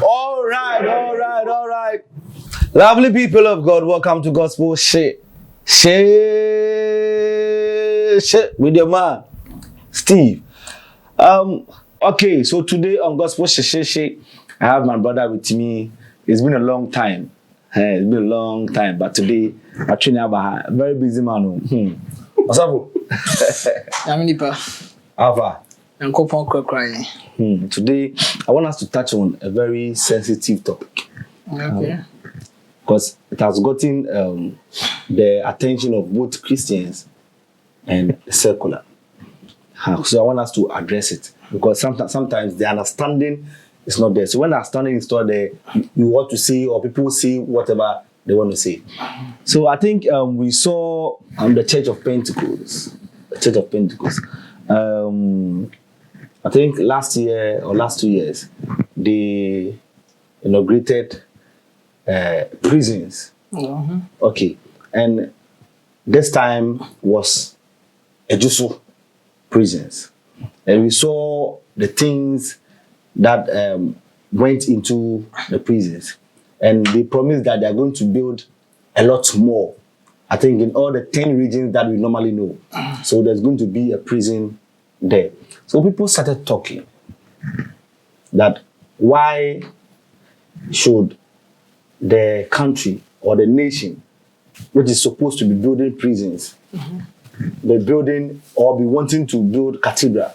All right. Lovely people of God, welcome to Gospel Shit with your man, Steve. Okay, so today on Gospel Shit, I have my brother with me. It's been a long time. But today, actually, I'm a very busy man. What's up? Alpha. Today, I want us to touch on a very sensitive topic. Okay. Because it has gotten the attention of both Christians and the secular. So I want us to address it. Because sometimes the understanding is not there. So when the understanding is not there, you want to see, or people see whatever they want to say. So I think we saw the Church of Pentecost. I think last year or last 2 years, they inaugurated prisons. Mm-hmm. Okay. And this time was Ejusu prisons. And we saw the things that went into the prisons. And they promised that they are going to build a lot more. I think in all the 10 regions that we normally know. So there's going to be a prison there. So people started talking that why should the country or the nation, which is supposed to be building prisons, be building or be wanting to build cathedral,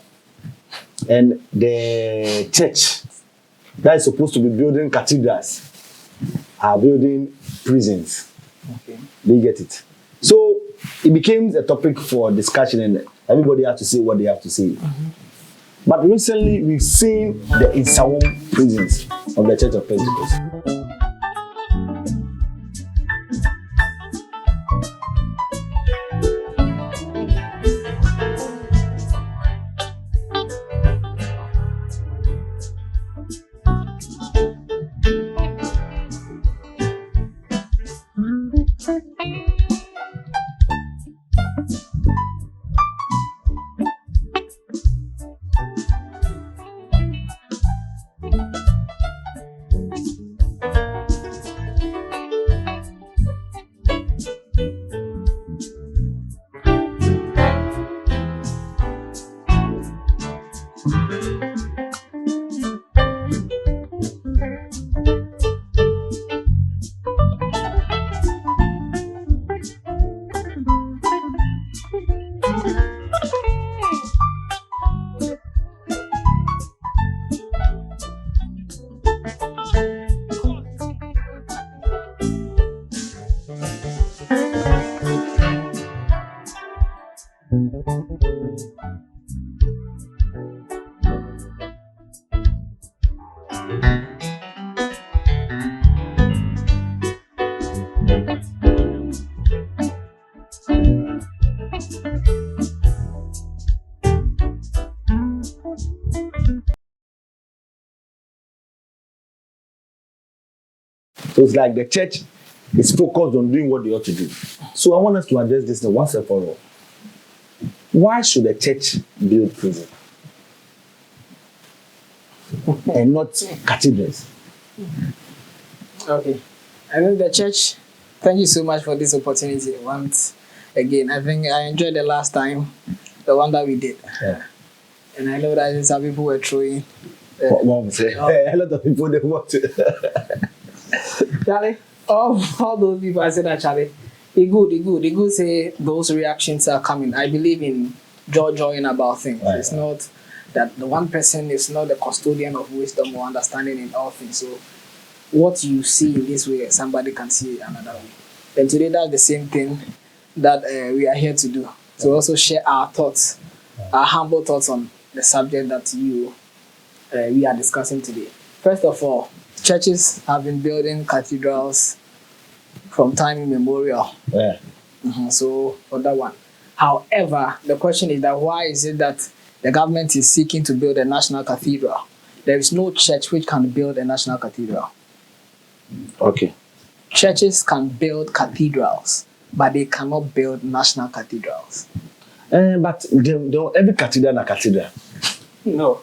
and the church that is supposed to be building cathedrals are building prisons. Okay. They get it. So it became a topic for discussion, and everybody has to say what they have to say. But recently, we've seen the Isawam prisons of the Church of Pentecost. So it's like the church is focused on doing what they ought to do. So I want us to address this once and for all. Why should the church build prison and not cathedrals? Okay. I think the church, thank you so much for this opportunity once again. I think I enjoyed the last time, the one that we did. Yeah. And I know that some people were throwing. What Mom said. A lot of people, they want to. Charlie, all those people, I said that, Charlie, it good say those reactions are coming. I believe in joy about things. Right. It's not that the one person is not the custodian of wisdom or understanding in all things. So what you see in this way, somebody can see another way. And today that's the same thing that we are here to do. To also share our thoughts, our humble thoughts on the subject that we are discussing today. First of all, churches have been building cathedrals from time immemorial. Yeah. So for that one. However, the question is that why is it that the government is seeking to build a national cathedral? There is no church which can build a national cathedral. Okay. Churches can build cathedrals, but they cannot build national cathedrals. But every cathedral is a cathedral. No.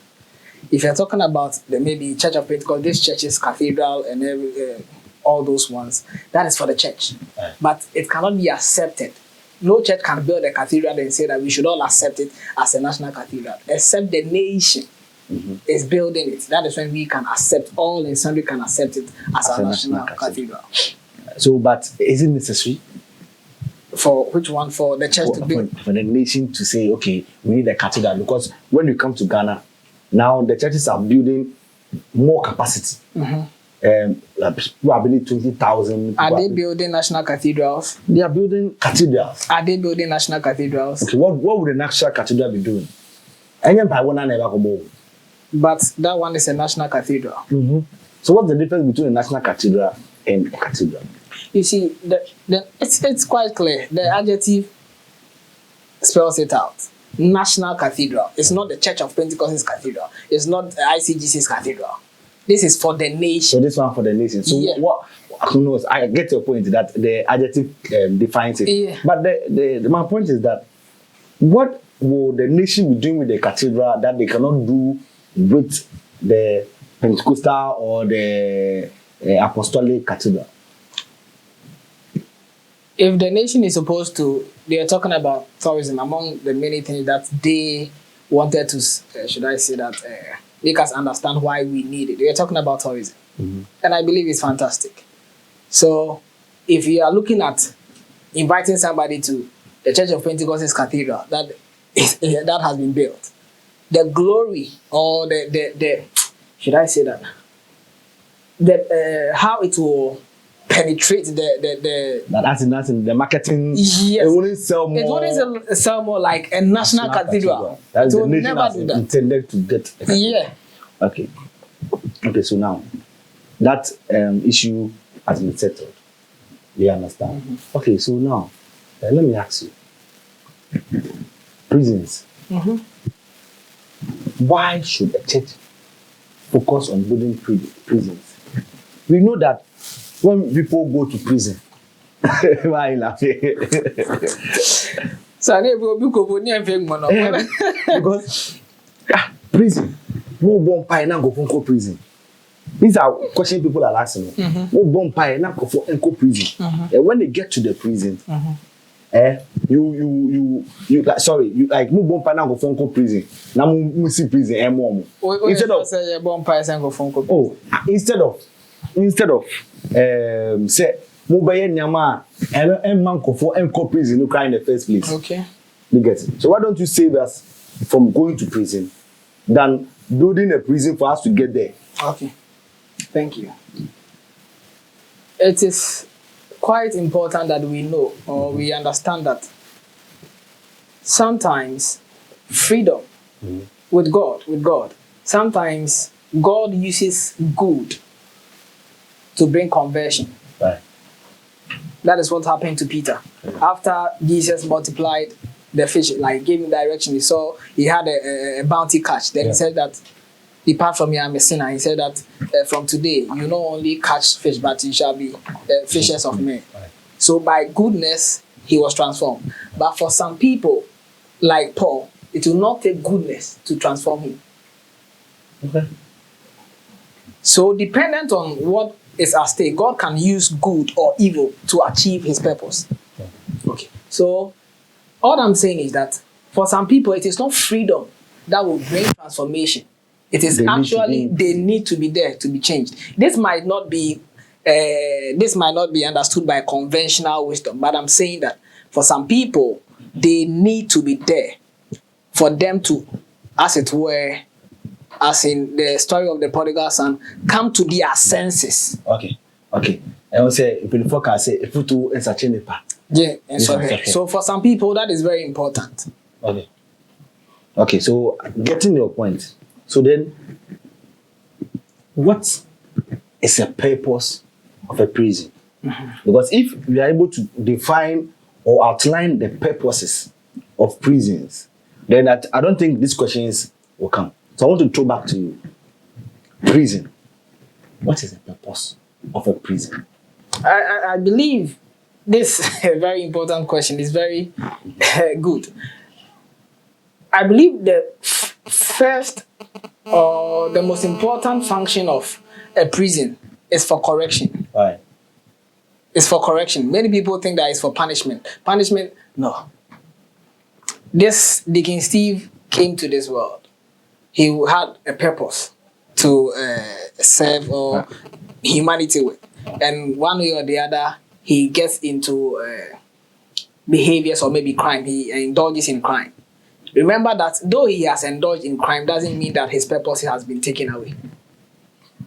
If you're talking about maybe Church of Pentecost, this church's cathedral and all those ones, that is for the church. Right. But it cannot be accepted. No church can build a cathedral and say that we should all accept it as a national cathedral, except the nation is building it. That is when we can accept, all and sundry can accept it as a national cathedral. So, but is it necessary? For which one? For the church to build? For the nation to say, okay, we need a cathedral. Because when you come to Ghana, now the churches are building more capacity. Probably 20,000. Are they building national cathedrals? They are building cathedrals. Are they building national cathedrals? Okay, what would a national cathedral be doing? But that one is a national cathedral. So what's the difference between a national cathedral and a cathedral? You see, it's quite clear. The adjective spells it out. National cathedral. It's not the Church of Pentecost's cathedral. It's not ICGC's cathedral. This is for the nation. So this one for the nation. So what? Who knows? I get your point that the adjective defines it. Yeah. But my point is that what will the nation be doing with the cathedral that they cannot do with the Pentecostal or the Apostolic cathedral? If the nation is supposed to, they are talking about tourism among the many things that they wanted to, should I say that, make us understand why we need it. They are talking about tourism. And I believe it's fantastic. So if you are looking at inviting somebody to the Church of Pentecost's cathedral that has been built, the glory or the should I say that, how it will penetrate that's in the marketing. Yes. It wouldn't sell more. It wouldn't sell more like a national cathedral. That's it the nation never do that. Intended to get. Yeah. Okay. So now that issue has been settled. You understand? Okay. So now let me ask you. Prisons. Why should a church focus on building prisons? We know that when people go to prison, why laughing? Because prison, who bomb pie now go for prison. These are questions people are asking. Who bomb pie now go for prison? And when they get to the prison, you like move bomb pie now go for prison. Now move see prison and more. Instead of say bomb pie and go for instead of say mobile nyama and man for prison you cry in the first place. Okay. You get it? So why don't you save us from going to prison than building a prison for us to get there? Okay. Thank you. It is quite important that we know or we understand that sometimes freedom with God, sometimes God uses good to bring conversion. Right. That is what happened to Peter. After Jesus multiplied the fish, like gave him direction, he had a bounty catch. Then he said that, depart from me, I'm a sinner. He said that from today, you not only catch fish, but you shall be fishers of men. Right. So by goodness, he was transformed. But for some people, like Paul, it will not take goodness to transform him. Okay. So dependent on what is at stake, God can use good or evil to achieve his purpose. Okay. So all I'm saying is that for some people, it is not freedom that will bring transformation. It is they need to be there to be changed. This might not be understood by conventional wisdom, but I'm saying that for some people, they need to be there for them to, as it were, as in the story of the prodigal son, come to their senses. Okay. I will say, if you focus, say, if you do entertain the part. Yeah, and so for some people, that is very important. Okay, so getting your point. So then, what is a purpose of a prison? Because if we are able to define or outline the purposes of prisons, then I don't think these questions will come. So I want to throw back to you. Prison. What is the purpose of a prison? I believe this is a very important question. It's very good. I believe the first or the most important function of a prison is for correction. Right. It's for correction. Many people think that it's for punishment. Punishment, no. This Deacon Steve came to this world. He had a purpose to serve or humanity with. And one way or the other, he gets into behaviors or maybe crime. He indulges in crime. Remember that though he has indulged in crime, doesn't mean that his purpose has been taken away.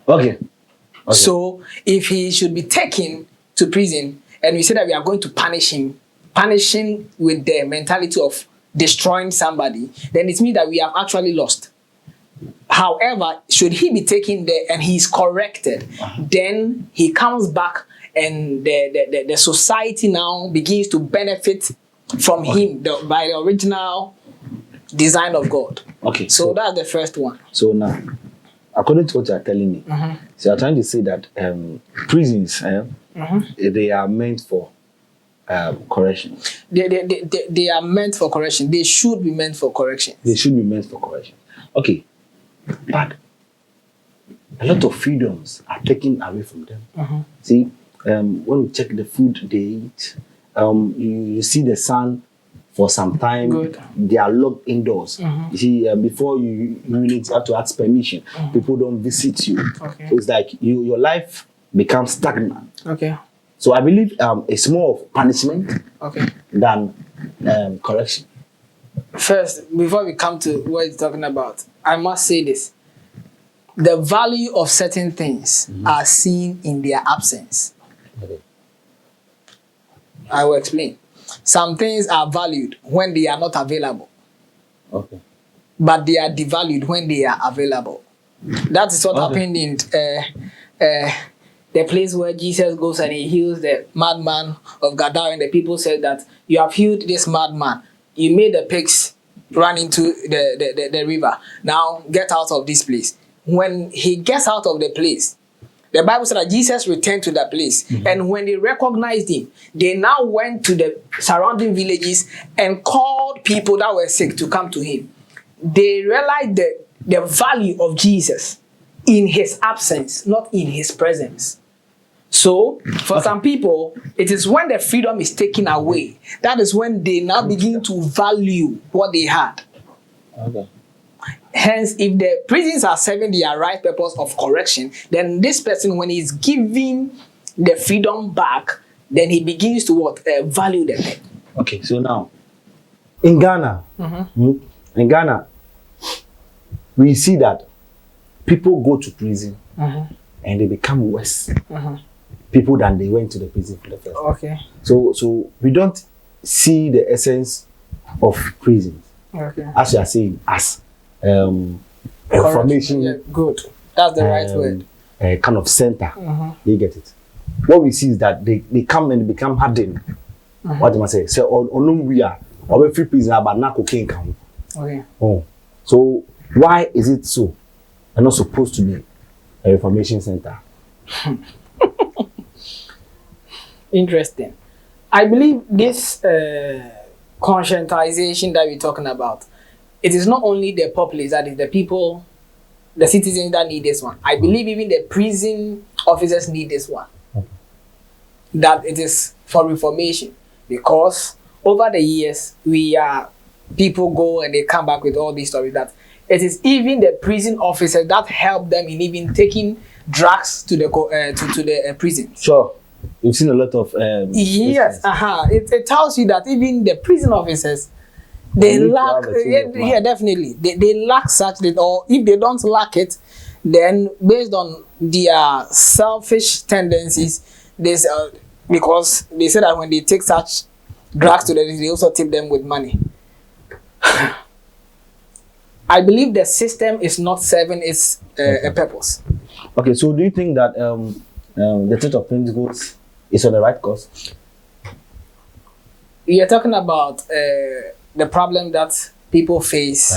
Okay. So if he should be taken to prison and we say that we are going to punish him with the mentality of destroying somebody, then it means that we have actually lost. However, should he be taken there and he's corrected, then he comes back and the society now begins to benefit from him by the original design of God. Okay. So that's the first one. So now, according to what you are telling me, so you're trying to say that prisons, they are meant for correction. They are meant for correction. They should be meant for correction. They should be meant for correction. Okay. But a lot of freedoms are taken away from them. See, when we check the food they eat, you see the sun for some time. Good. They are locked indoors. You see, before you have to ask permission. People don't visit you. Okay. So it's like your life becomes stagnant. Okay. So I believe it's more of punishment than correction. First, before we come to what you're talking about, I must say this. The value of certain things are seen in their absence. Okay. I will explain. Some things are valued when they are not available. Okay. But they are devalued when they are available. That is what happened in the place where Jesus goes and he heals the madman of Gadara, and the people said that you have healed this madman. You made the pigs run into the river. Now get out of this place. When he gets out of the place, the Bible said that Jesus returned to that place. And when they recognized him, they now went to the surrounding villages and called people that were sick to come to him. They realized the value of Jesus in his absence, not in his presence. So, for some people, it is when the freedom is taken away, that is when they now begin to value what they had. Okay. Hence, if the prisons are serving their right purpose of correction, then this person, when he's giving the freedom back, then he begins to value them. Okay, so now, in Ghana, we see that people go to prison and they become worse people than they went to the prison for the first time. Okay. So we don't see the essence of prisons, as you are saying, as information. Yeah, good. That's the right word. A kind of center. You get it. What we see is that they come and become hardened. What do I say? So we are free prisoner, but not cocaine count. Okay. Oh, so why is it so? And not supposed to be a reformation center? Interesting. I believe this conscientization that we're talking about, it is not only the populace, that is the people, the citizens that need this one. I believe even the prison officers need this one. That it is for reformation, because over the years people go and they come back with all these stories that it is even the prison officers that help them in even taking drugs to the prison. Sure. You've seen a lot of yes, it tells you that even the prison officers, they lack, definitely, they lack such that, or if they don't lack it, then based on their selfish tendencies, because they say that when they take such drugs to them, they also tip them with money. I believe the system is not serving its a purpose. Okay, so do you think that the Church of Pentecost is on the right course? You're talking about the problem that people face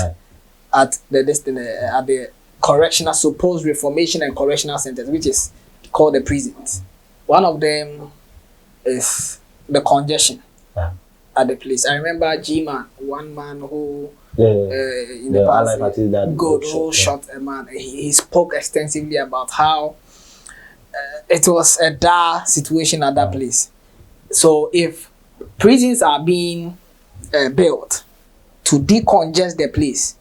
at the correctional, supposed reformation and correctional centers, which is called the prisons. One of them is the congestion at the place. I remember G-Man, one man who in the past shot a man. He spoke extensively about how it was a dire situation at that place. So if prisons are being built to decongest the place,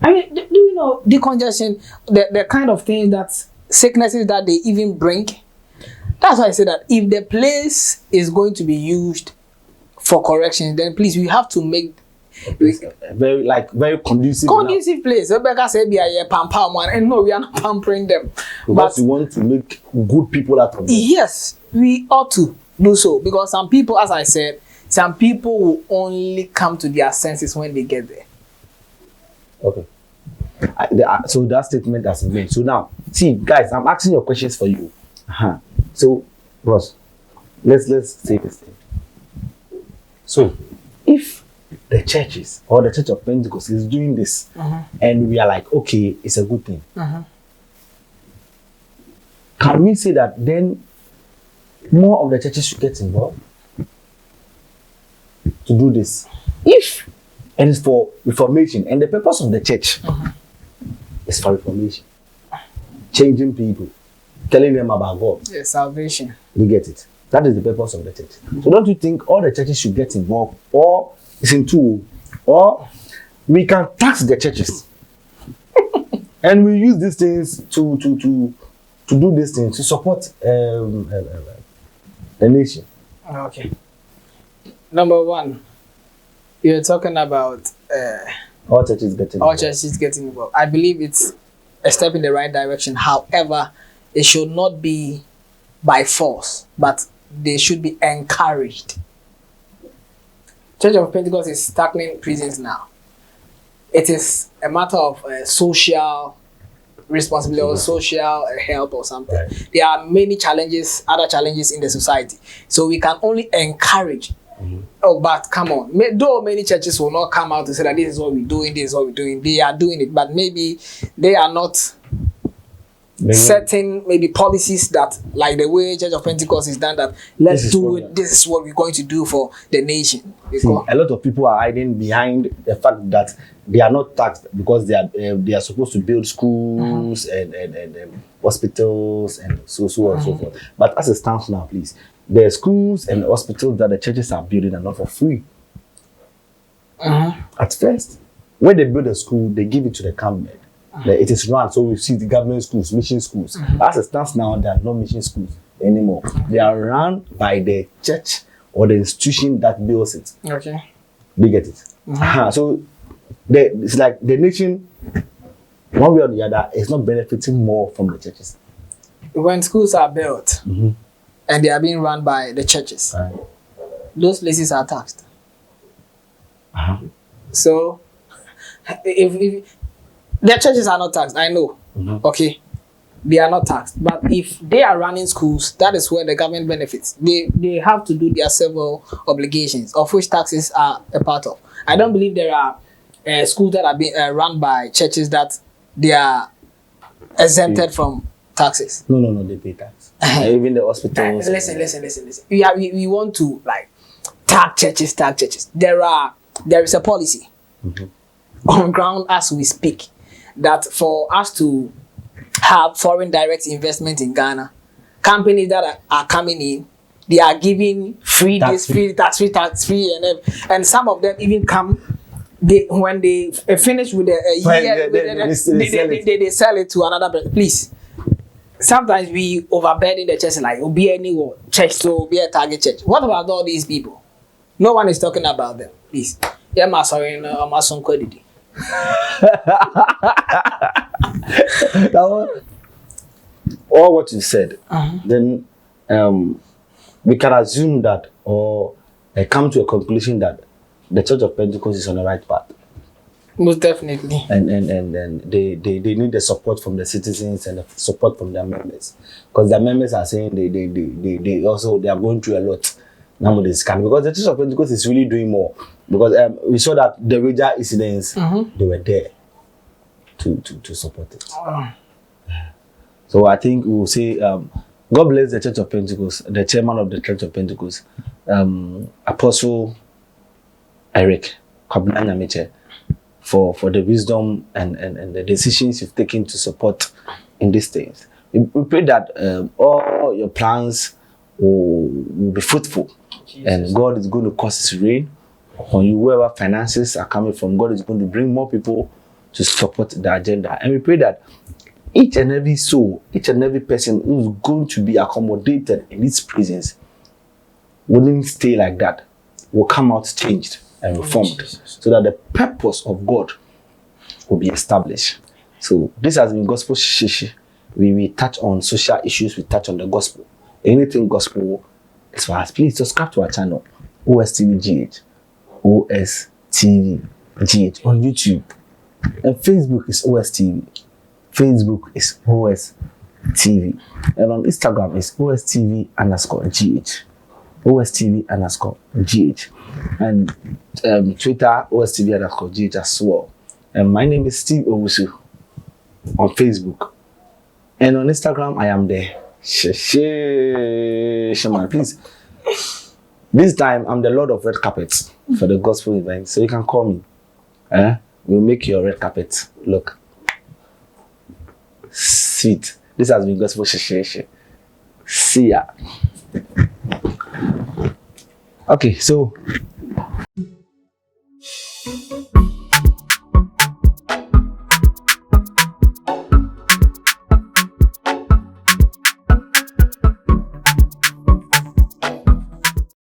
I mean, do you know decongestion, the kind of thing that sicknesses that they even bring? That's why I say that if the place is going to be used for correction, then please, we have to make very conducive place. Rebecca said, "Be a pamper one," and no, we are not pampering them. Because we want to make good people out of them. Yes, we ought to do so, because some people, as I said, some people will only come to their senses when they get there. Okay. So that statement has been made. So now, see, guys, I'm asking your questions for you. So, boss, let's say this thing. So, if the churches or the Church of Pentecost is doing this, and we are like, okay, it's a good thing, can we say that then more of the churches should get involved to do this? If and it's for reformation, and the purpose of the church is for reformation, changing people, telling them about God. Yes, salvation. You get it? That is the purpose of the church. So don't you think all the churches should get involved, or it's in two, or we can tax the churches and we use these things to do these things to support the nation. Okay. Number one, you're talking about all churches getting involved. I believe it's a step in the right direction. However, it should not be by force, but they should be encouraged. Church of Pentecost is tackling prisons now. It is a matter of social responsibility or social help or something. Right. There are many challenges, other challenges in the society. So we can only encourage. Oh, but come on. Though many churches will not come out to say that this is what we're doing, this is what we're doing. They are doing it, but maybe they are not setting maybe policies that, like the way Church of Pentecost is done, that let's do it. This is what we're going to do for the nation. See, a lot of people are hiding behind the fact that they are not taxed because they are supposed to build schools and hospitals and so on and so forth. But as it stands now, please, the schools and hospitals that the churches are building are not for free. At first, when they build a school, they give it to the government. It is run, so we see the government schools, mission schools. As it stands now, there are no mission schools anymore. They are run by the church or the institution that builds it. Okay. They get it. So it's like the nation, one way or the other, is not benefiting more from the churches. When schools are built and they are being run by the churches, those places are taxed. So if the churches are not taxed, I know. Okay, they are not taxed. But if they are running schools, that is where the government benefits. They have to do their civil obligations, of which taxes are a part of. I don't believe there are schools that are being run by churches that they are exempted from taxes. No, they pay tax. Even the hospitals. Listen. We want to like tag churches. There is a policy on ground as we speak, that for us to have foreign direct investment in Ghana, companies that are coming in, they are giving tax free, and some of them even come. When they finish with the year, they sell it to another person. Please, sometimes we overburden the church, like be any church, so be a target church. What about all these people? No one is talking about them. Please, all what you said, then we can assume that, or come to a conclusion that the Church of Pentecost is on the right path. Most definitely. And they need the support from the citizens and the support from their members, because their members are saying they also they are going through a lot nowadays, because the Church of Pentecost is really doing more, because we saw that the Ranger incidents, they were there to support it. So I think we will say God bless the Church of Pentecost, the chairman of the Church of Pentecost, Apostle Eric Kwabena, for the wisdom and the decisions you've taken to support in these things. We pray that all your plans will be fruitful, and God is going to cause His rain upon you. Wherever finances are coming from, God is going to bring more people to support the agenda. And we pray that each and every soul, each and every person who is going to be accommodated in these prisons wouldn't stay like that, will come out changed and reformed, so that the purpose of God will be established. So this has been Gospel Shishi. We touch on social issues, we touch on the gospel. Anything gospel is for us. Please subscribe to our channel, OSTVGH, OSTVGH on YouTube. And Facebook is OSTV. Facebook is OSTV. And on Instagram is OSTV_GH. OSTV_GH. And Twitter, OSTV_GH as well. And my name is Steve Owusu on Facebook. And on Instagram, I am there. Shaman, please. This time, I'm the Lord of Red Carpets for the gospel event. So you can call me. We'll make your red carpet look sweet. This has been Gospel Shishi. See ya. Okay, so